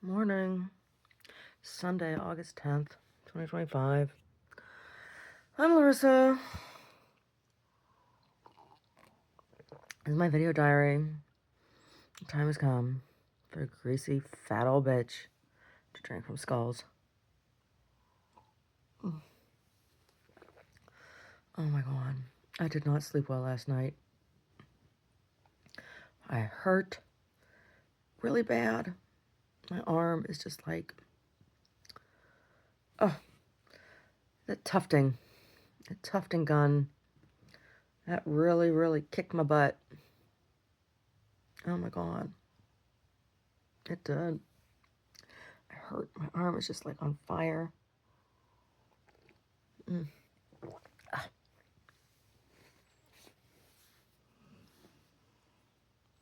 Morning, Sunday, August 10th, 2025. I'm Larissa. This is my video diary. The time has come for a greasy, fat old bitch to drink from skulls. Oh my god. I did not sleep well last night. I hurt really bad. My arm is just like, oh, that tufting gun, that really, really kicked my butt. Oh my god. It did. I hurt. My arm is just like on fire.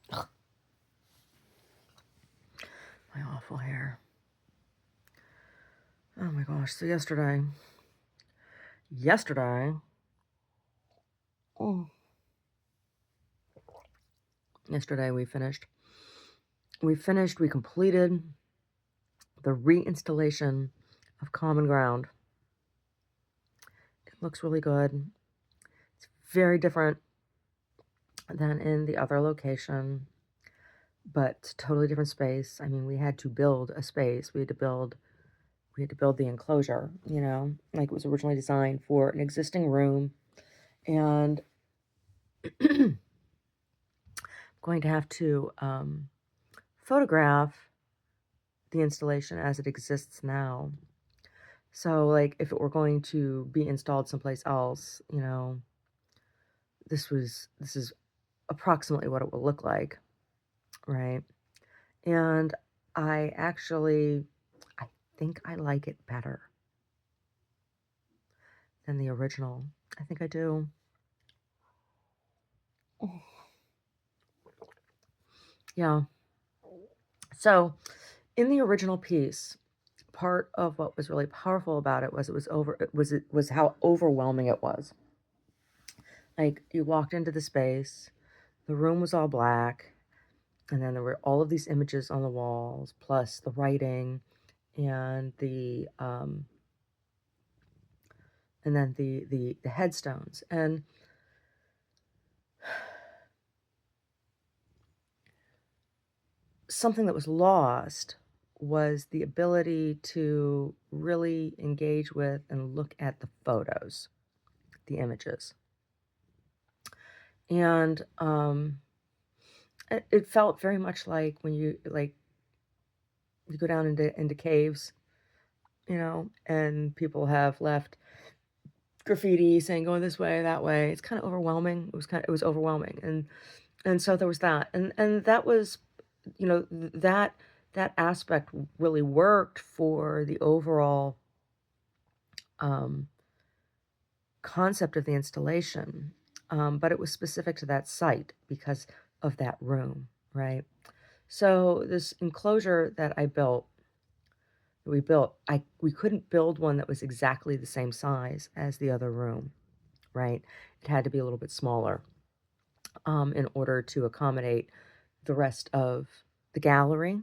Ah. My awful hair. Oh my gosh. So yesterday, oh, yesterday we completed the reinstallation of Common Ground. It looks really good. It's very different than in the other location, but totally different space. I mean, we had to build a space. We had to build the enclosure, like it was originally designed for an existing room. And going to have to photograph the installation as it exists now. So, like, if it were going to be installed someplace else, this is approximately what it will look like, right? And I think I like it better than the original. I think I do. Yeah. So, in the original piece, part of what was really powerful about it was how overwhelming it was. Like, you walked into the space, the room was all black, and then there were all of these images on the walls, plus the writing and the headstones. And something that was lost was the ability to really engage with and look at the photos, the images. And it felt very much like when you go down into caves, and people have left graffiti saying going this way, that way. It's kind of overwhelming. It was overwhelming. And so there was that. And that was, that aspect really worked for the overall concept of the installation. But it was specific to that site because of that room, right? So this enclosure that we couldn't build one that was exactly the same size as the other room, right? It had to be a little bit smaller in order to accommodate the rest of the gallery.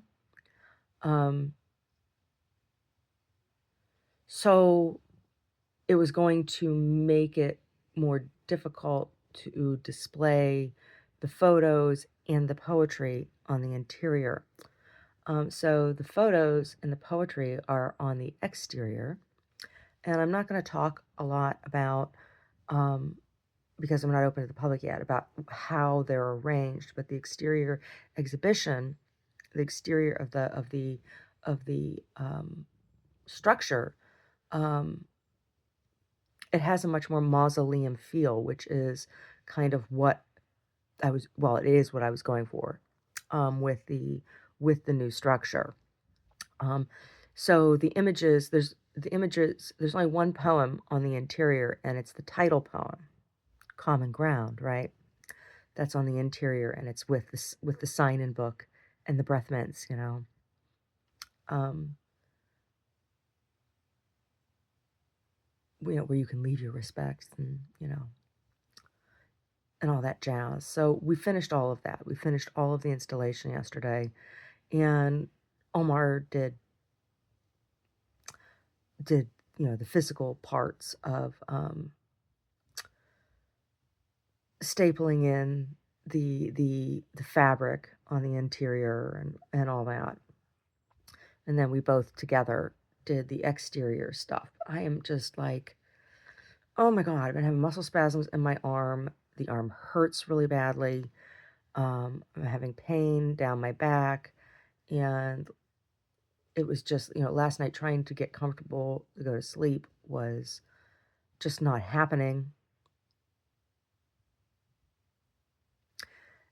So it was going to make it more difficult to display the photos and the poetry on the interior. So the photos and the poetry are on the exterior. And I'm not going to talk a lot about, because I'm not open to the public yet, about how they're arranged. But the exterior exhibition, the exterior of the structure, it has a much more mausoleum feel, which is kind of what it is what I was going for, with the new structure. So there's only one poem on the interior, and it's the title poem, Common Ground, right? That's on the interior, and it's with the sign-in book and the breath mints, where you can leave your respects and and all that jazz. So we finished all of that. We finished all of the installation yesterday, and Omar did, the physical parts of stapling in the fabric on the interior and all that. And then we both together did the exterior stuff. I am just like, oh my God, I've been having muscle spasms in my arm. The arm hurts really badly. I'm having pain down my back. And it was just, last night trying to get comfortable to go to sleep was just not happening.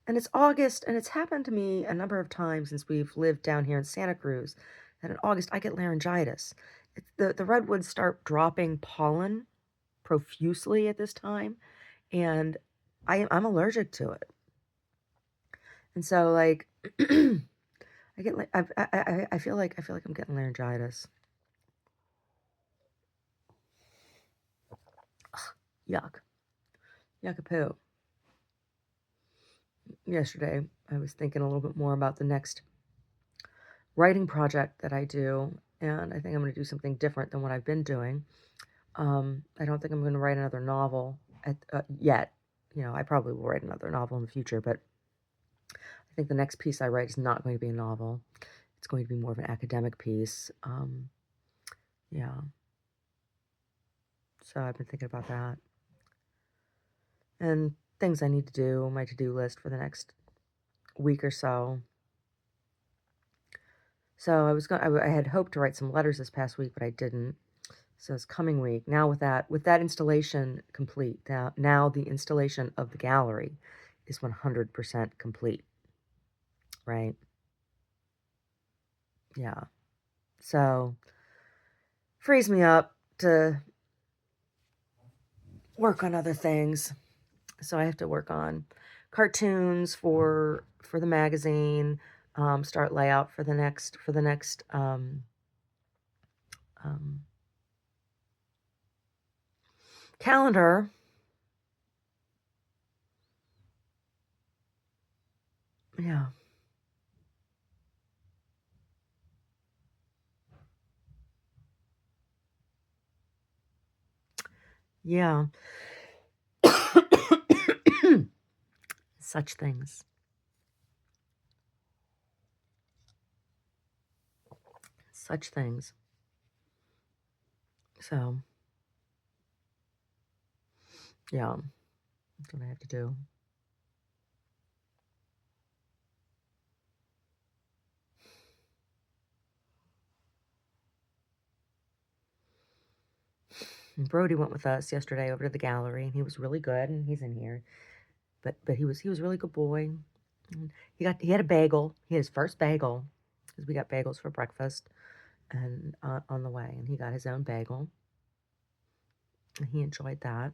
And it's August, and it's happened to me a number of times since we've lived down here in Santa Cruz, that in August I get laryngitis. The redwoods start dropping pollen profusely at this time, and I'm allergic to it. And so, like, I get like I feel like I'm getting laryngitis. Yuck, yuck a poo. Yesterday, I was thinking a little bit more about the next writing project that I do, and I think I'm going to do something different than what I've been doing. I don't think I'm going to write another novel yet. I probably will write another novel in the future, but I think the next piece I write is not going to be a novel. It's going to be more of an academic piece. Yeah. So I've been thinking about that. And things I need to do on my to-do list for the next week or so. So I had hoped to write some letters this past week, but I didn't. So it's coming week. Now with that installation complete, now the installation of the gallery is 100% complete. Right? Yeah. So frees me up to work on other things. So I have to work on cartoons for the magazine, start layout for the next um, calendar. Yeah. Yeah. Such things. Such things. So, yeah, that's what I have to do. And Brody went with us yesterday over to the gallery, and he was really good, and he's in here. But he was a really good boy. And he had a bagel. He had his first bagel because we got bagels for breakfast and on the way, and he got his own bagel, and he enjoyed that.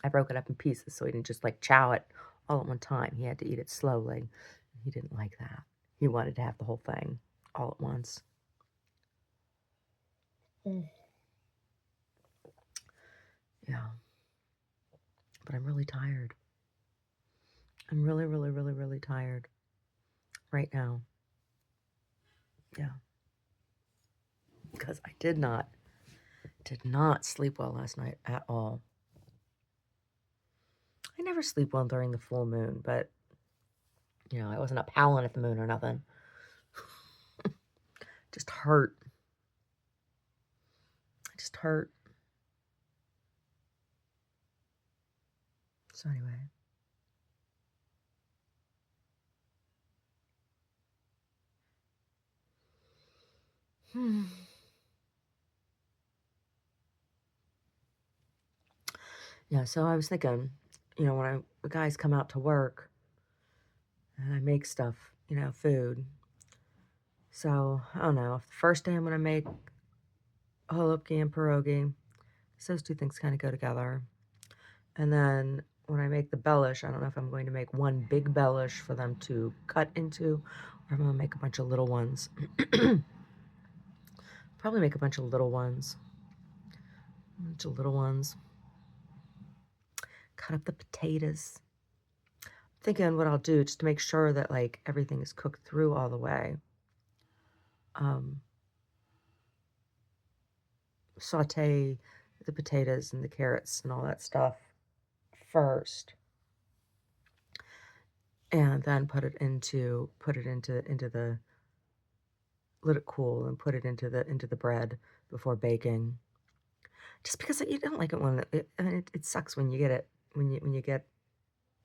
I broke it up in pieces so he didn't just like chow it all at one time. He had to eat it slowly. He didn't like that. He wanted to have the whole thing all at once. Mm. Yeah. But I'm really tired. I'm really, really, really, really tired right now. Yeah. Because I did not sleep well last night at all. I never sleep well during the full moon, but I wasn't up howling at the moon or nothing. Just hurt. I just hurt. So anyway. Yeah, so I was thinking, when the guys come out to work and I make stuff, food. So, I don't know. If the first day I'm going to make holubki and pierogi, so those two things kind of go together. And then when I make the bellish, I don't know if I'm going to make one big bellish for them to cut into, or I'm going to make a bunch of little ones. Probably make a bunch of little ones. Cut up the potatoes. Thinking what I'll do just to make sure that like everything is cooked through all the way. saute the potatoes and the carrots and all that stuff first, and then put it into the, let it cool and put it into the bread before baking. Just because you don't like it when I mean, it sucks when you get it when you get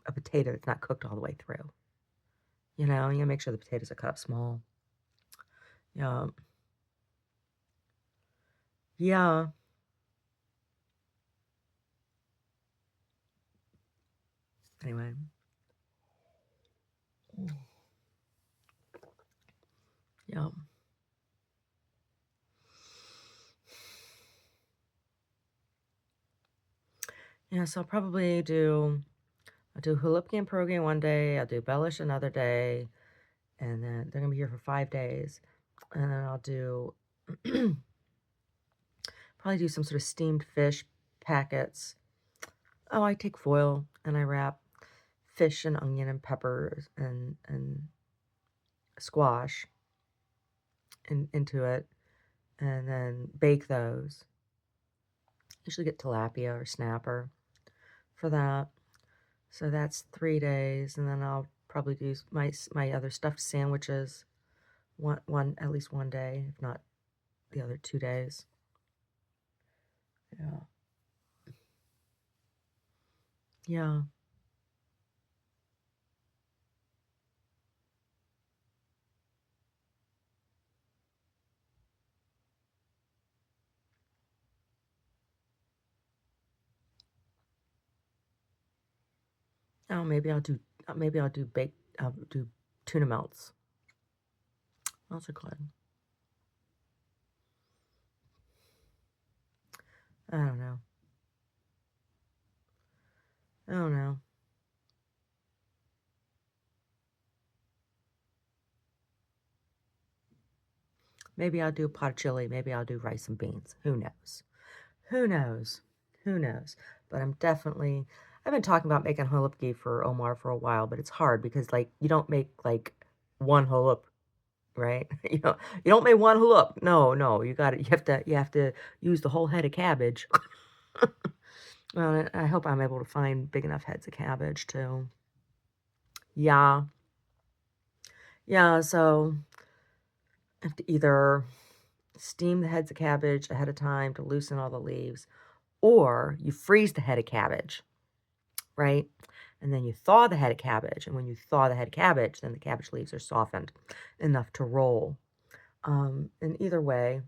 a potato that's not cooked all the way through. You gotta make sure the potatoes are cut up small. Yeah. Yeah. Anyway. Yeah. Yeah, so I'll do Hulupki and Pierogi one day, I'll do Bellish another day, and then they're gonna be here for 5 days. And then I'll do probably do some sort of steamed fish packets. Oh, I take foil and I wrap fish and onion and peppers and squash into it, and then bake those. Usually get tilapia or snapper for that. So that's 3 days, and then I'll probably do my other stuffed sandwiches one at least one day, if not the other 2 days. Yeah. Yeah. Oh, maybe I'll do do tuna melts. Those are good. I don't know. I don't know. Maybe I'll do a pot of chili. Maybe I'll do rice and beans. Who knows? Who knows? Who knows? But I've been talking about making halupki for Omar for a while, but it's hard because, like, you don't make, like, one halup, right? You don't make one halup. No, no, you have to use the whole head of cabbage. Well, I hope I'm able to find big enough heads of cabbage too. Yeah. Yeah, so I have to either steam the heads of cabbage ahead of time to loosen all the leaves, or you freeze the head of cabbage, right? And then you thaw the head of cabbage. And when you thaw the head of cabbage, then the cabbage leaves are softened enough to roll. And either way,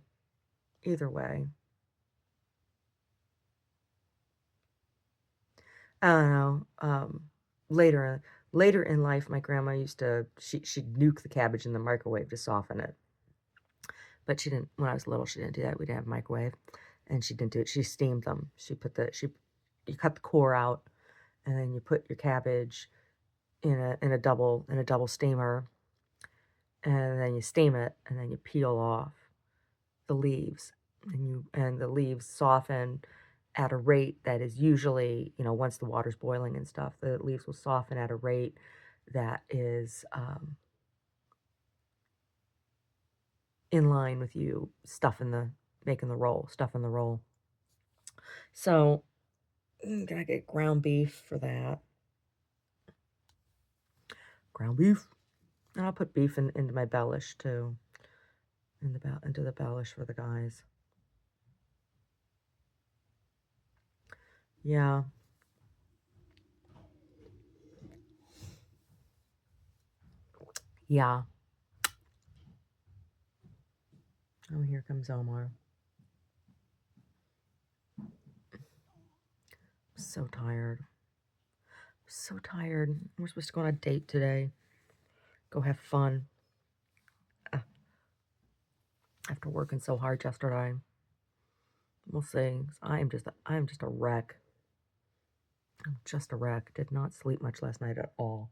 I don't know. Later in life, my grandma used to she'd nuke the cabbage in the microwave to soften it. But she didn't. When I was little, she didn't do that. We didn't have a microwave, and she didn't do it. She steamed them. You cut the core out, and then you put your cabbage in a double steamer, and then you steam it, and then you peel off the leaves, and the leaves soften at a rate that is usually, once the water's boiling and stuff, the leaves will soften at a rate that is in line with you making the roll, stuffing the roll. So I'm gonna get ground beef for that. Ground beef. And I'll put beef into my bellish too. Into the bellish for the guys. Yeah. Yeah. Oh, here comes Omar. So tired. So tired. We're supposed to go on a date today. Go have fun. After working so hard yesterday. We'll see. I am just a wreck. I'm just a wreck. Did not sleep much last night at all.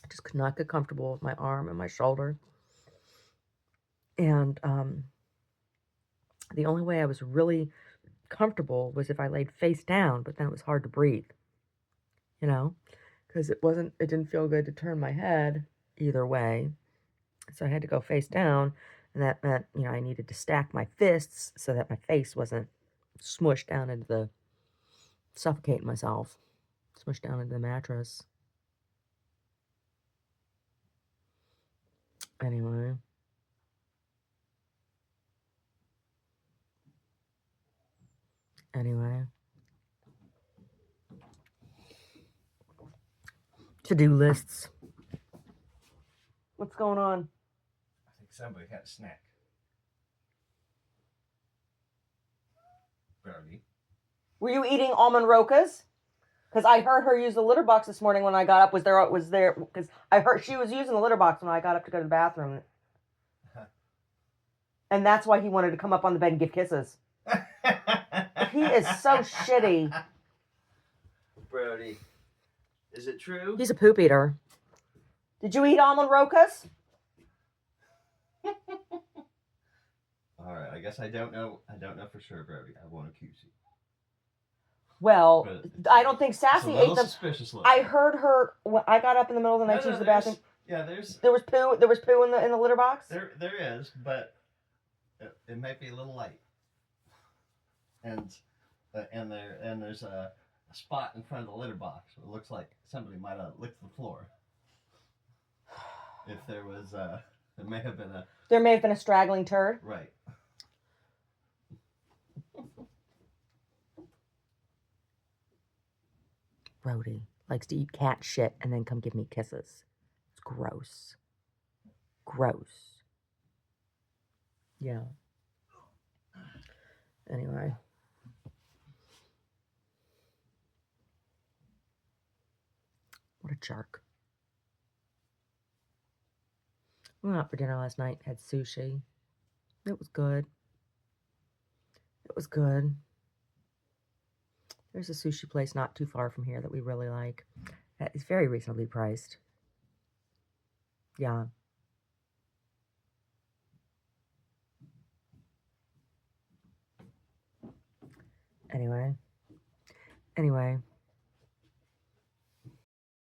I just could not get comfortable with my arm and my shoulder. And the only way I was really comfortable was if I laid face down, but then it was hard to breathe. Because it didn't feel good to turn my head either way. So I had to go face down, and that meant, you know, I needed to stack my fists so that my face wasn't smushed down into the, suffocating myself, smushed down into the mattress. Anyway. Anyway. To-do lists. What's going on? I think somebody had a snack. Brody. Were you eating almond rokas? Because I heard her use the litter box this morning when I got up. Was there? Because I heard she was using the litter box when I got up to go to the bathroom. And that's why he wanted to come up on the bed and give kisses. He is so shitty. Brody. Is it true? He's a poop eater. Did you eat almond rokas? All right, I guess I don't know for sure, Brody. I won't accuse you. Well, I don't think Sassy ate them. Suspicious look. I heard her when I got up in the middle of the night to use the bathroom. Yeah, there's. There was poo. There was poo in the litter box. There is, but it might be a little light. And there's a spot in front of the litter box. It looks like somebody might have licked the floor. If there was, there may have been a. There may have been a straggling turd. Right. Brody likes to eat cat shit and then come give me kisses. It's gross. Gross. Yeah. Anyway. What a jerk. We went out for dinner last night, had sushi. It was good. It was good. There's a sushi place not too far from here that we really like. It's very reasonably priced. Yeah. Anyway.